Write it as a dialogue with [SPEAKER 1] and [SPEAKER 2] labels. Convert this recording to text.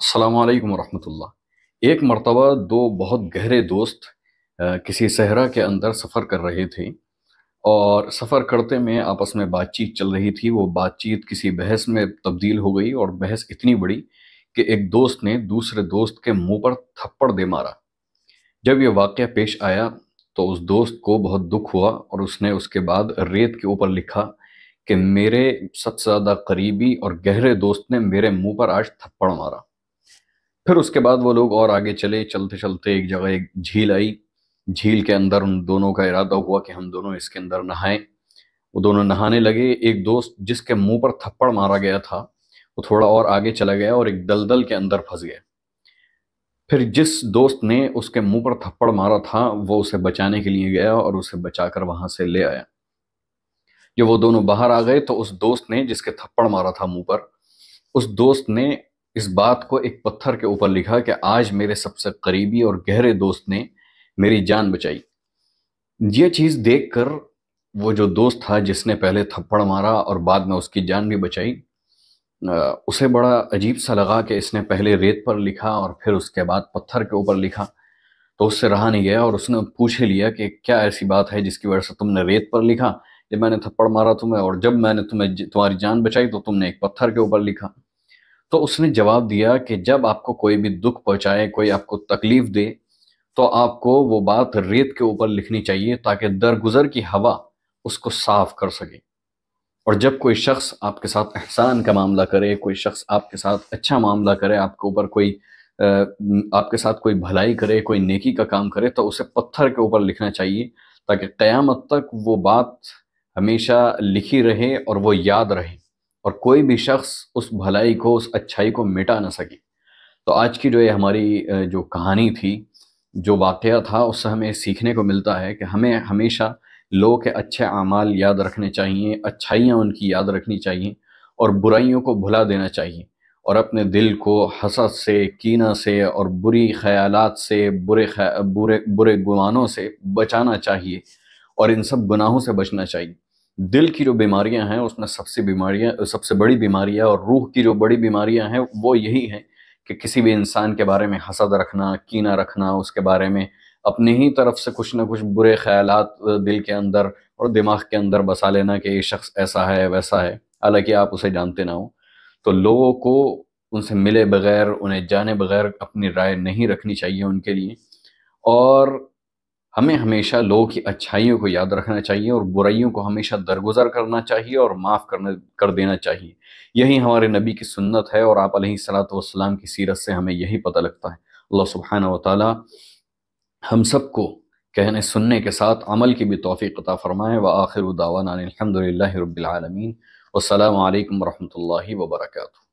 [SPEAKER 1] السلام علیکم ورحمۃ اللہ۔ ایک مرتبہ دو بہت گہرے دوست کسی صحرا کے اندر سفر کر رہے تھے، اور سفر کرتے میں آپس میں بات چیت چل رہی تھی۔ وہ بات چیت کسی بحث میں تبدیل ہو گئی، اور بحث اتنی بڑی کہ ایک دوست نے دوسرے دوست کے منہ پر تھپڑ دے مارا۔ جب یہ واقعہ پیش آیا تو اس دوست کو بہت دکھ ہوا، اور اس نے اس کے بعد ریت کے اوپر لکھا کہ میرے سب سے زیادہ قریبی اور گہرے دوست نے میرے منہ پر آج تھپڑ مارا۔ پھر اس کے بعد وہ لوگ اور آگے چلے، چلتے چلتے ایک جگہ ایک جھیل آئی۔ جھیل کے اندر ان دونوں کا ارادہ ہوا کہ ہم دونوں اس کے اندر نہائیں۔ وہ دونوں نہانے لگے۔ ایک دوست جس کے منہ پر تھپڑ مارا گیا تھا وہ تھوڑا اور آگے چلا گیا اور ایک دلدل کے اندر پھنس گیا۔ پھر جس دوست نے اس کے منہ پر تھپڑ مارا تھا وہ اسے بچانے کے لیے گیا اور اسے بچا کر وہاں سے لے آیا۔ جب وہ دونوں باہر آ گئے تو اس دوست نے جس کے تھپڑ مارا تھا منہ پر، اس دوست نے اس بات کو ایک پتھر کے اوپر لکھا کہ آج میرے سب سے قریبی اور گہرے دوست نے میری جان بچائی۔ یہ چیز دیکھ کر وہ جو دوست تھا جس نے پہلے تھپڑ مارا اور بعد میں اس کی جان بھی بچائی، اسے بڑا عجیب سا لگا کہ اس نے پہلے ریت پر لکھا اور پھر اس کے بعد پتھر کے اوپر لکھا۔ تو اس سے رہا نہیں گیا اور اس نے پوچھ لیا کہ کیا ایسی بات ہے جس کی وجہ سے تم نے ریت پر لکھا جب میں نے تھپڑ مارا تمہیں، اور جب میں نے تمہاری جان بچائی تو تم نے ایک پتھر کے اوپر لکھا۔ تو اس نے جواب دیا کہ جب آپ کو کوئی بھی دکھ پہنچائے، کوئی آپ کو تکلیف دے، تو آپ کو وہ بات ریت کے اوپر لکھنی چاہیے تاکہ درگزر کی ہوا اس کو صاف کر سکے۔ اور جب کوئی شخص آپ کے ساتھ احسان کا معاملہ کرے، کوئی شخص آپ کے ساتھ اچھا معاملہ کرے، آپ کے اوپر کوئی آپ کے ساتھ کوئی بھلائی کرے، کوئی نیکی کا کام کرے، تو اسے پتھر کے اوپر لکھنا چاہیے تاکہ قیامت تک وہ بات ہمیشہ لکھی رہے اور وہ یاد رہے، اور کوئی بھی شخص اس بھلائی کو، اس اچھائی کو مٹا نہ سکے۔ تو آج کی جو یہ ہماری جو کہانی تھی، جو واقعہ تھا، اس سے ہمیں سیکھنے کو ملتا ہے کہ ہمیں ہمیشہ لوگوں کے اچھے اعمال یاد رکھنے چاہیے، اچھائیاں ان کی یاد رکھنی چاہیے، اور برائیوں کو بھلا دینا چاہیے، اور اپنے دل کو حسد سے، کینہ سے اور بری خیالات سے، برے گمانوں سے بچانا چاہیے، اور ان سب گناہوں سے بچنا چاہیے۔ دل کی جو بیماریاں ہیں اس میں سب سے بڑی بیماریاں، اور روح کی جو بڑی بیماریاں ہیں وہ یہی ہیں کہ کسی بھی انسان کے بارے میں حسد رکھنا، کینہ رکھنا، اس کے بارے میں اپنے ہی طرف سے کچھ نہ کچھ برے خیالات دل کے اندر اور دماغ کے اندر بسا لینا کہ یہ شخص ایسا ہے ویسا ہے، حالانکہ آپ اسے جانتے نہ ہو۔ تو لوگوں کو ان سے ملے بغیر، انہیں جانے بغیر اپنی رائے نہیں رکھنی چاہیے ان کے لیے، اور ہمیں ہمیشہ لوگوں کی اچھائیوں کو یاد رکھنا چاہیے اور برائیوں کو ہمیشہ درگزر کرنا چاہیے اور معاف کر دینا چاہیے۔ یہی ہمارے نبی کی سنت ہے، اور آپ علیہ الصلاۃ والسلام کی سیرت سے ہمیں یہی پتہ لگتا ہے۔ اللہ سبحانہ و تعالی ہم سب کو کہنے سننے کے ساتھ عمل کی بھی توفیق عطا فرمائے۔ وآخر دعوانا الحمد للہ رب العالمین، والسلام علیکم ورحمۃ اللہ وبرکاتہ۔